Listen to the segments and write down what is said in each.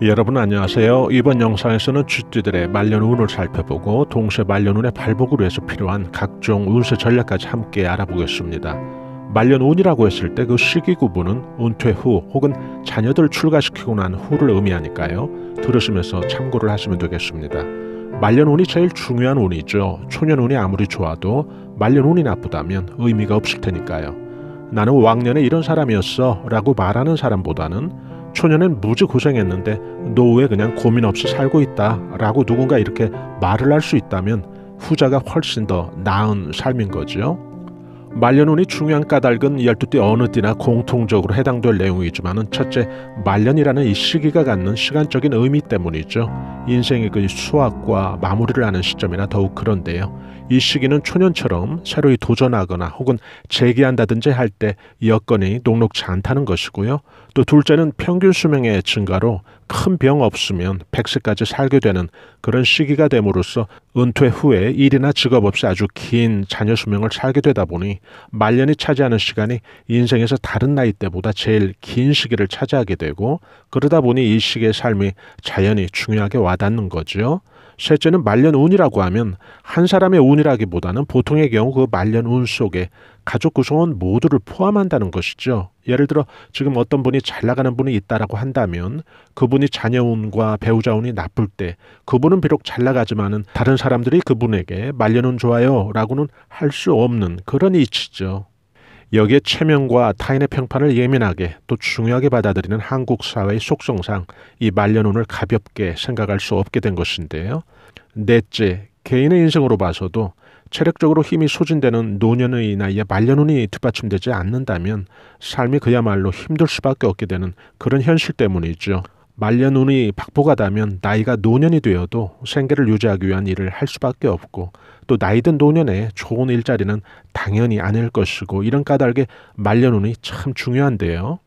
여러분 안녕하세요. 이번 영상에서는 쥐띠들의 말년운을 살펴보고 동시에 말년운의 발복을 위해서 필요한 각종 운세 전략까지 함께 알아보겠습니다. 말년운이라고 했을 때 그 시기 구분은 은퇴 후 혹은 자녀들 출가시키고 난 후를 의미하니까요. 들으시면서 참고를 하시면 되겠습니다. 말년운이 제일 중요한 운이죠. 초년운이 아무리 좋아도 말년운이 나쁘다면 의미가 없을 테니까요. 나는 왕년에 이런 사람이었어 라고 말하는 사람보다는 초년엔 무지 고생했는데 노후에 그냥 고민 없이 살고 있다 라고 누군가 이렇게 말을 할 수 있다면 후자가 훨씬 더 나은 삶인 거죠. 말년운이 중요한 까닭은 12띠 어느 띠나 공통적으로 해당될 내용이지만 첫째, 말년이라는 이 시기가 갖는 시간적인 의미 때문이죠. 인생의 그 수확과 마무리를 하는 시점이라 더욱 그런데요. 이 시기는 초년처럼 새로이 도전하거나 혹은 재기한다든지 할 때 여건이 녹록지 않다는 것이고요. 또 둘째는 평균 수명의 증가로 큰 병 없으면 100세까지 살게 되는 그런 시기가 됨으로써 은퇴 후에 일이나 직업 없이 아주 긴 자녀 수명을 살게 되다 보니 말년이 차지하는 시간이 인생에서 다른 나이대보다 제일 긴 시기를 차지하게 되고 그러다 보니 이 시기의 삶이 자연히 중요하게 와닿는 거죠. 셋째는 말년운이라고 하면 한 사람의 운이라기보다는 보통의 경우 그 말년운 속에 가족 구성원 모두를 포함한다는 것이죠. 예를 들어 지금 어떤 분이 잘 나가는 분이 있다라고 한다면 그분이 자녀운과 배우자운이 나쁠 때 그분은 비록 잘 나가지만은 다른 사람들이 그분에게 말년운 좋아요 라고는 할 수 없는 그런 이치죠. 여기에 체면과 타인의 평판을 예민하게 또 중요하게 받아들이는 한국 사회의 속성상 이 말년운을 가볍게 생각할 수 없게 된 것인데요. 넷째, 개인의 인생으로 봐서도 체력적으로 힘이 소진되는 노년의 나이에 말년운이 뒷받침되지 않는다면 삶이 그야말로 힘들 수밖에 없게 되는 그런 현실 때문이죠. 말년운이 박복하다면 나이가 노년이 되어도 생계를 유지하기 위한 일을 할 수밖에 없고 또 나이든 노년에 좋은 일자리는 당연히 아닐 것이고 이런 까닭에 말년운이 참 중요한데요.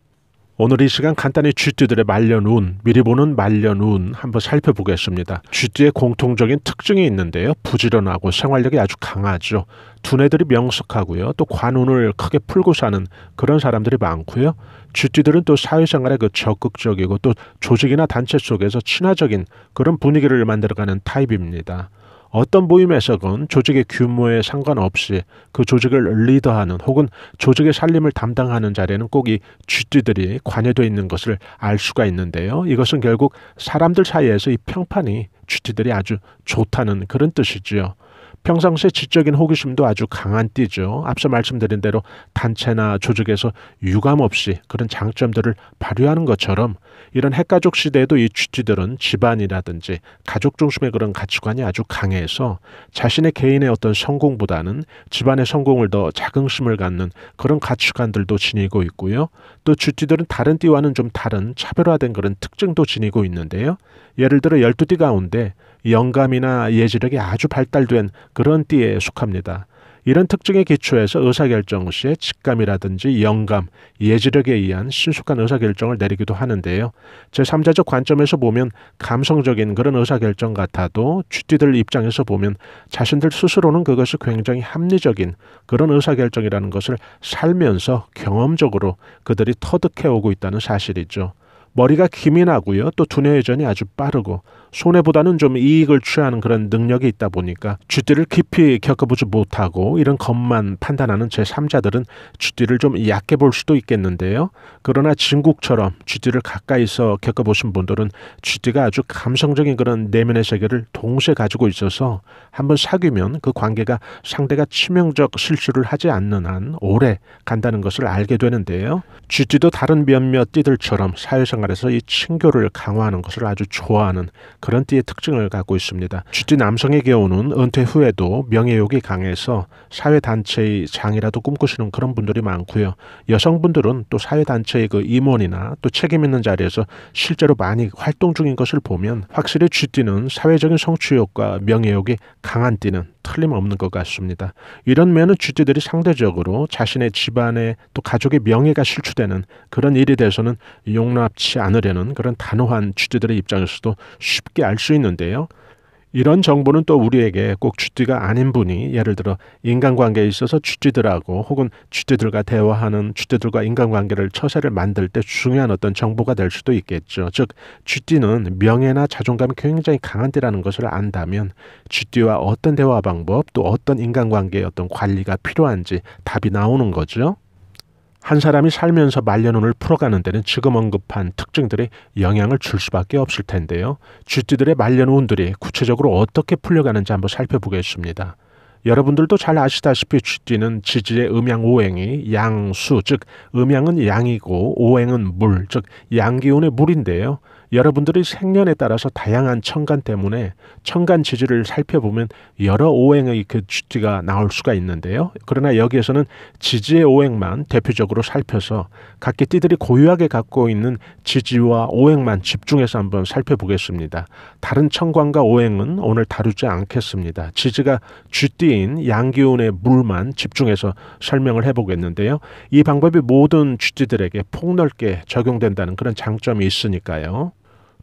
오늘 이 시간 간단히 쥐띠들의 말년운, 미리 보는 말년운 한번 살펴보겠습니다. 쥐띠의 공통적인 특징이 있는데요. 부지런하고 생활력이 아주 강하죠. 두뇌들이 명석하고요. 또 관운을 크게 풀고 사는 그런 사람들이 많고요. 쥐띠들은 또 사회생활에 그 적극적이고 또 조직이나 단체 속에서 친화적인 그런 분위기를 만들어가는 타입입니다. 어떤 모임에서건 조직의 규모에 상관없이 그 조직을 리더하는 혹은 조직의 살림을 담당하는 자리에는 꼭 이 쥐띠들이 관여되어 있는 것을 알 수가 있는데요. 이것은 결국 사람들 사이에서 이 평판이 쥐띠들이 아주 좋다는 그런 뜻이지요. 평상시에 지적인 호기심도 아주 강한 띠죠. 앞서 말씀드린 대로 단체나 조직에서 유감없이 그런 장점들을 발휘하는 것처럼 이런 핵가족 시대에도 이 쥐띠들은 집안이라든지 가족 중심의 그런 가치관이 아주 강해서 자신의 개인의 어떤 성공보다는 집안의 성공을 더 자긍심을 갖는 그런 가치관들도 지니고 있고요. 또 쥐띠들은 다른 띠와는 좀 다른 차별화된 그런 특징도 지니고 있는데요. 예를 들어 12띠 가운데 영감이나 예지력이 아주 발달된 그런 띠에 속합니다. 이런 특징의 기초에서 의사결정 시에 직감이라든지 영감, 예지력에 의한 신속한 의사결정을 내리기도 하는데요. 제3자적 관점에서 보면 감성적인 그런 의사결정 같아도 쥐띠들 입장에서 보면 자신들 스스로는 그것이 굉장히 합리적인 그런 의사결정이라는 것을 살면서 경험적으로 그들이 터득해오고 있다는 사실이죠. 머리가 기민하고요. 또 두뇌 회전이 아주 빠르고 손해보다는 좀 이익을 취하는 그런 능력이 있다 보니까 쥐띠를 깊이 겪어보지 못하고 이런 것만 판단하는 제3자들은 쥐띠를 좀 얕게 볼 수도 있겠는데요. 그러나 진국처럼 쥐띠를 가까이서 겪어보신 분들은 쥐띠가 아주 감성적인 그런 내면의 세계를 동시에 가지고 있어서 한번 사귀면 그 관계가 상대가 치명적 실수를 하지 않는 한 오래 간다는 것을 알게 되는데요. 쥐띠도 다른 몇몇 띠들처럼 사회생활에서 이 친교를 강화하는 것을 아주 좋아하는 그런 띠의 특징을 갖고 있습니다. 쥐띠 남성의 경우는 은퇴 후에도 명예욕이 강해서 사회단체의 장이라도 꿈꾸시는 그런 분들이 많고요. 여성분들은 또 사회단체의 그 임원이나 또 책임 있는 자리에서 실제로 많이 활동 중인 것을 보면 확실히 쥐띠는 사회적인 성취욕과 명예욕이 강한 띠는 틀림없는 것 같습니다. 이런 면은 쥐띠들이 상대적으로 자신의 집안의 또 가족의 명예가 실추되는 그런 일에 대해서는 용납치 않으려는 그런 단호한 쥐띠들의 입장에서도 쉽게 알 수 있는데요. 이런 정보는 또 우리에게 꼭 쥐띠가 아닌 분이 예를 들어 인간관계에 있어서 쥐띠들하고 혹은 쥐띠들과 대화하는 쥐띠들과 인간관계를 처세를 만들 때 중요한 어떤 정보가 될 수도 있겠죠. 즉 쥐띠는 명예나 자존감이 굉장히 강한 띠라는 것을 안다면 쥐띠와 어떤 대화 방법 또 어떤 인간관계의 어떤 관리가 필요한지 답이 나오는 거죠. 한 사람이 살면서 말년운을 풀어가는 데는 지금 언급한 특징들이 영향을 줄 수밖에 없을 텐데요. 쥐띠들의 말년운들이 구체적으로 어떻게 풀려가는지 한번 살펴보겠습니다. 여러분들도 잘 아시다시피 쥐띠는 지지의 음양오행이 양수, 즉 음양은 양이고 오행은 물, 즉 양기운의 물인데요. 여러분들이 생년에 따라서 다양한 천간 때문에 천간 지지를 살펴보면 여러 오행의 그 쥐띠가 나올 수가 있는데요. 그러나 여기에서는 지지의 오행만 대표적으로 살펴서 각기 띠들이 고유하게 갖고 있는 지지와 오행만 집중해서 한번 살펴보겠습니다. 다른 천간과 오행은 오늘 다루지 않겠습니다. 지지가 쥐띠인 양기운의 물만 집중해서 설명을 해보겠는데요. 이 방법이 모든 쥐띠들에게 폭넓게 적용된다는 그런 장점이 있으니까요.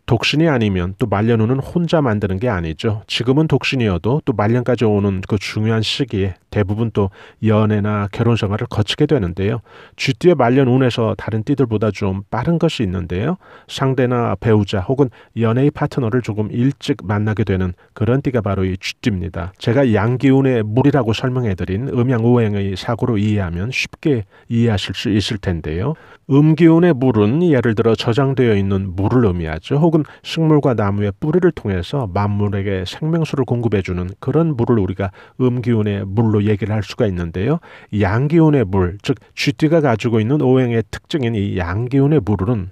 독신이 아니면 또 말년운은 혼자 만드는 게 아니죠. 지금은 독신이어도 또 말년까지 오는 그 중요한 시기에 대부분 또 연애나 결혼 생활을 거치게 되는데요. 쥐띠의 말년운에서 다른 띠들보다 좀 빠른 것이 있는데요. 상대나 배우자 혹은 연애의 파트너를 조금 일찍 만나게 되는 그런 띠가 바로 이 쥐띠입니다. 제가 양기운의 물이라고 설명해드린 음양오행의 사고로 이해하면 쉽게 이해하실 수 있을 텐데요. 음기운의 물은 예를 들어 저장되어 있는 물을 의미하죠. 혹은 식물과 나무의 뿌리를 통해서 만물에게 생명수를 공급해주는 그런 물을 우리가 음기운의 물로 얘기를 할 수가 있는데요. 양기운의 물, 즉 쥐띠가 가지고 있는 오행의 특징인 이 양기운의 물은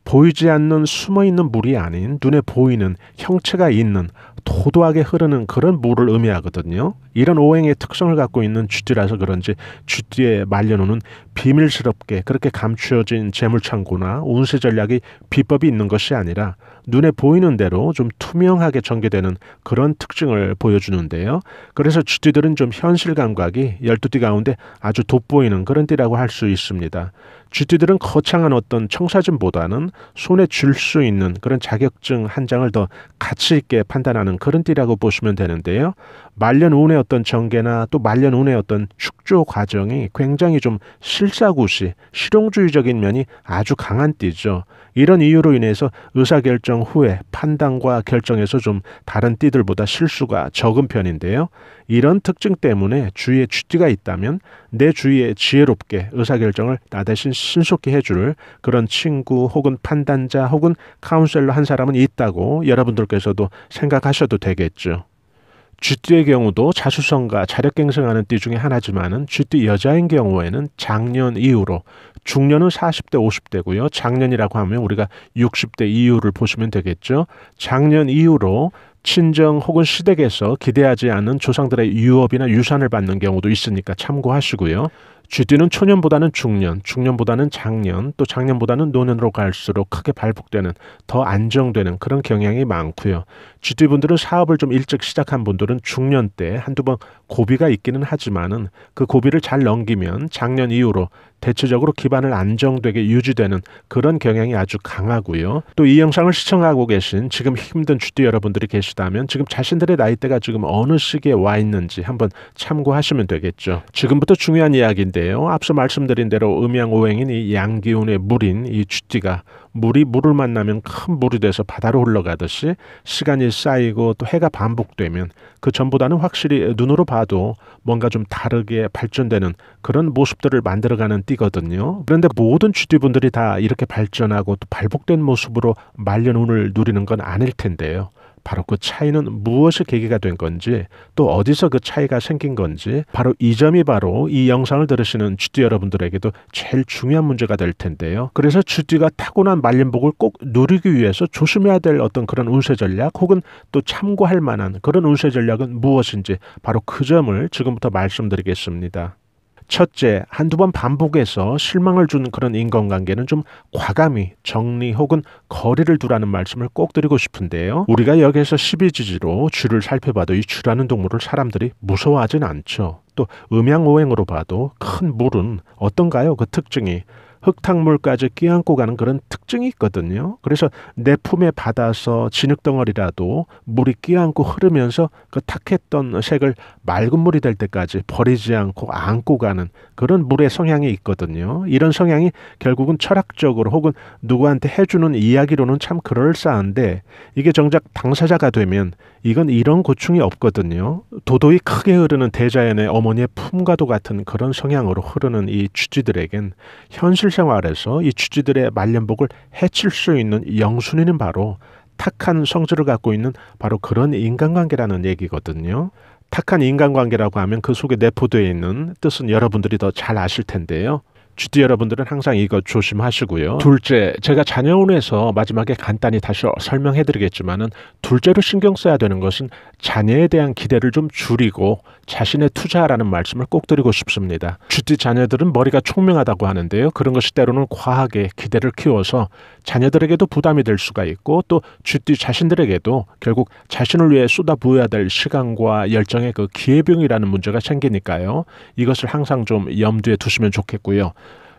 보이지 않는 숨어있는 물이 아닌 눈에 보이는 형체가 있는 도도하게 흐르는 그런 물을 의미하거든요. 이런 오행의 특성을 갖고 있는 쥐띠라서 그런지 쥐띠의 말년운은 비밀스럽게 그렇게 감추어진 재물창고나 운세 전략이 비법이 있는 것이 아니라 눈에 보이는 대로 좀 투명하게 전개되는 그런 특징을 보여주는데요. 그래서 쥐띠들은 좀 현실 감각이 12띠 가운데 아주 돋보이는 그런 띠라고 할 수 있습니다. 쥐띠들은 거창한 어떤 청사진보다는 손에 쥘 수 있는 그런 자격증 한 장을 더 가치 있게 판단하는 그런 띠라고 보시면 되는데요. 말년운의 어떤 전개나 또 말년운의 어떤 축조 과정이 굉장히 좀 실사구시, 실용주의적인 면이 아주 강한 띠죠. 이런 이유로 인해서 의사결정 후에 판단과 결정에서 좀 다른 띠들보다 실수가 적은 편인데요. 이런 특징 때문에 주위에 쥐띠가 있다면 내 주위에 지혜롭게 의사결정을 나 대신 신속히 해줄 그런 친구 혹은 판단자 혹은 카운셀러 한 사람은 있다고 여러분들께서도 생각하셔도 되겠죠. 쥐띠의 경우도 자수성가 자력갱생하는 띠 중에 하나지만은 쥐띠 여자인 경우에는 장년 이후로 중년은 40대 50대고요. 장년이라고 하면 우리가 60대 이후를 보시면 되겠죠. 장년 이후로 친정 혹은 시댁에서 기대하지 않은 조상들의 유업이나 유산을 받는 경우도 있으니까 참고하시고요. 쥐띠는 초년보다는 중년, 중년보다는 장년, 또 장년보다는 노년으로 갈수록 크게 발복되는 더 안정되는 그런 경향이 많고요. 쥐띠분들은 사업을 좀 일찍 시작한 분들은 중년 때 한두 번 고비가 있기는 하지만은 그 고비를 잘 넘기면 장년 이후로 대체적으로 기반을 안정되게 유지되는 그런 경향이 아주 강하고요. 또 이 영상을 시청하고 계신 지금 힘든 쥐띠 여러분들이 계시다면 지금 자신들의 나이대가 지금 어느 시기에 와 있는지 한번 참고하시면 되겠죠. 지금부터 중요한 이야기인데요. 앞서 말씀드린 대로 음양오행인 이 양기운의 물인 이 쥐띠가 물이 물을 만나면 큰 물이 돼서 바다로 흘러가듯이 시간이 쌓이고 또 해가 반복되면 그 전보다는 확실히 눈으로 봐도 뭔가 좀 다르게 발전되는 그런 모습들을 만들어가는 띠거든요. 그런데 모든 쥐띠분들이 다 이렇게 발전하고 또 발복된 모습으로 말년운을 누리는 건 아닐 텐데요. 바로 그 차이는 무엇이 계기가 된 건지 또 어디서 그 차이가 생긴 건지 바로 이 점이 바로 이 영상을 들으시는 쥐띠 여러분들에게도 제일 중요한 문제가 될 텐데요. 그래서 쥐띠가 타고난 말년복을 꼭 누리기 위해서 조심해야 될 어떤 그런 운세 전략 혹은 또 참고할 만한 그런 운세 전략은 무엇인지 바로 그 점을 지금부터 말씀드리겠습니다. 첫째, 한두 번 반복해서 실망을 주는 그런 인간관계는 좀 과감히 정리 혹은 거리를 두라는 말씀을 꼭 드리고 싶은데요. 우리가 여기에서 12지지로 쥐를 살펴봐도 이 쥐라는 동물을 사람들이 무서워하진 않죠. 또 음양오행으로 봐도 큰 물은 어떤가요? 그 특징이 흙탕물까지 끼안고 가는 그런 특징이 있거든요. 그래서 내 품에 받아서 진흙덩어리라도 물이 끼안고 흐르면서 그 탁했던 색을 맑은 물이 될 때까지 버리지 않고 안고 가는 그런 물의 성향이 있거든요. 이런 성향이 결국은 철학적으로 혹은 누구한테 해주는 이야기로는 참 그럴싸한데 이게 정작 당사자가 되면 이건 이런 고충이 없거든요. 도도히 크게 흐르는 대자연의 어머니의 품과도 같은 그런 성향으로 흐르는 이 쥐쥐들에겐 현실 생활에서 이 쥐쥐들의 말년복을 해칠 수 있는 영순위는 바로 탁한 성질을 갖고 있는 바로 그런 인간관계라는 얘기거든요. 탁한 인간관계라고 하면 그 속에 내포되어 있는 뜻은 여러분들이 더 잘 아실 텐데요. 쥐띠 여러분들은 항상 이거 조심하시고요. 둘째, 제가 자녀운에서 마지막에 간단히 다시 설명해드리겠지만은 둘째로 신경 써야 되는 것은 자녀에 대한 기대를 좀 줄이고 자신의 투자라는 말씀을 꼭 드리고 싶습니다. 쥐띠 자녀들은 머리가 총명하다고 하는데요. 그런 것이 때로는 과하게 기대를 키워서 자녀들에게도 부담이 될 수가 있고 또 쥐띠 자신들에게도 결국 자신을 위해 쏟아부어야 될 시간과 열정의 그 기회비용이라는 문제가 생기니까요. 이것을 항상 좀 염두에 두시면 좋겠고요.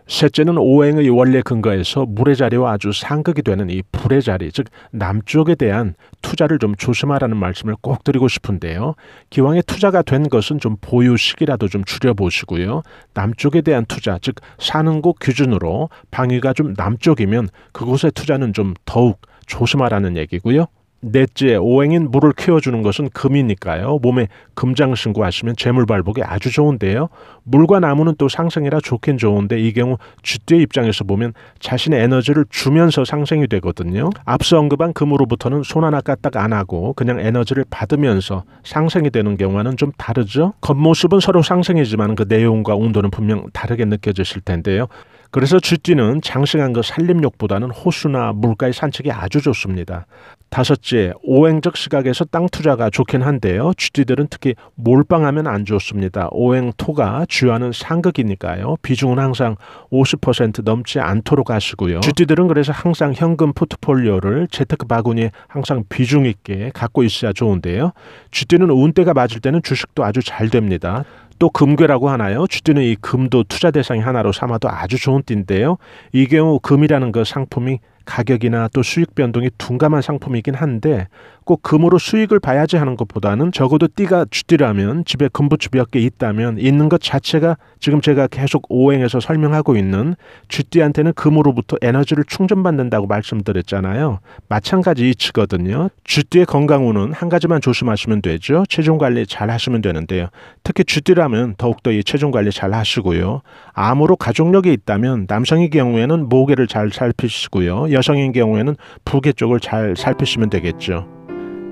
셋째는 오행의 원래 근거에서 물의 자리와 아주 상극이 되는 이 불의 자리, 즉 남쪽에 대한 투자를 좀 조심하라는 말씀을 꼭 드리고 싶은데요. 기왕에 투자가 된 것은 좀 보유 시기라도 좀 줄여보시고요. 남쪽에 대한 투자, 즉 사는 곳 기준으로 방위가 좀 남쪽이면 그곳의 투자는 좀 더욱 조심하라는 얘기고요. 넷째, 오행인 물을 키워주는 것은 금이니까요. 몸에 금장 신고하시면 재물발복이 아주 좋은데요. 물과 나무는 또 상생이라 좋긴 좋은데 이 경우 쥐띠의 입장에서 보면 자신의 에너지를 주면서 상생이 되거든요. 앞서 언급한 금으로부터는 손 하나 까딱 안 하고 그냥 에너지를 받으면서 상생이 되는 경우와는 좀 다르죠. 겉모습은 서로 상생이지만 그 내용과 온도는 분명 다르게 느껴지실 텐데요. 그래서 쥐띠는 장싱한 그 살림욕보다는 호수나 물가의 산책이 아주 좋습니다. 다섯째, 오행적 시각에서 땅 투자가 좋긴 한데요. 쥐띠들은 특히 몰빵하면 안 좋습니다. 오행토가 주요하는 상극이니까요. 비중은 항상 50% 넘지 않도록 하시고요. 쥐띠들은 그래서 항상 현금 포트폴리오를 재테크 바구니에 항상 비중 있게 갖고 있어야 좋은데요. 쥐띠는 운때가 맞을 때는 주식도 아주 잘 됩니다. 또 금괴라고 하나요? 쥐띠는 이 금도 투자 대상의 하나로 삼아도 아주 좋은 띠인데요. 이 경우 금이라는 그 상품이 가격이나 또 수익 변동이 둔감한 상품이긴 한데 꼭 금으로 수익을 봐야지 하는 것보다는 적어도 띠가 쥐띠라면 집에 금부츠 몇 개 있다면 있는 것 자체가 지금 제가 계속 오행에서 설명하고 있는 쥐띠한테는 금으로부터 에너지를 충전받는다고 말씀드렸잖아요. 마찬가지 이치거든요. 쥐띠의 건강운은 한 가지만 조심하시면 되죠. 체중관리 잘 하시면 되는데요. 특히 쥐띠라면 더욱더 이 체중관리 잘 하시고요. 암으로 가족력이 있다면 남성의 경우에는 모계를 잘 살피시고요. 여성인 경우에는 부계 쪽을 잘 살피시면 되겠죠.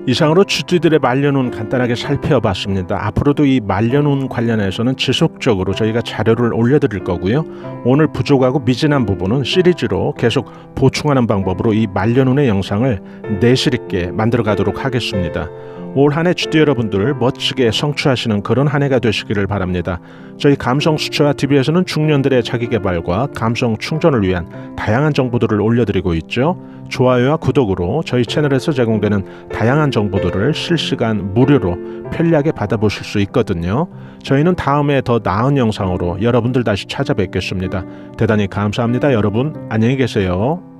이상으로 쥐띠들의 말년운 간단하게 살펴봤습니다. 앞으로도 이 말년운 관련해서는 지속적으로 저희가 자료를 올려드릴 거고요. 오늘 부족하고 미진한 부분은 시리즈로 계속 보충하는 방법으로 이 말년운의 영상을 내실 있게 만들어 가도록 하겠습니다. 올 한 해 쥐띠 여러분들 멋지게 성취하시는 그런 한 해가 되시기를 바랍니다. 저희 감성수채화 TV에서는 중년들의 자기개발과 감성 충전을 위한 다양한 정보들을 올려드리고 있죠. 좋아요와 구독으로 저희 채널에서 제공되는 다양한 정보들을 실시간 무료로 편리하게 받아보실 수 있거든요. 저희는 다음에 더 나은 영상으로 여러분들 다시 찾아뵙겠습니다. 대단히 감사합니다. 여러분 안녕히 계세요.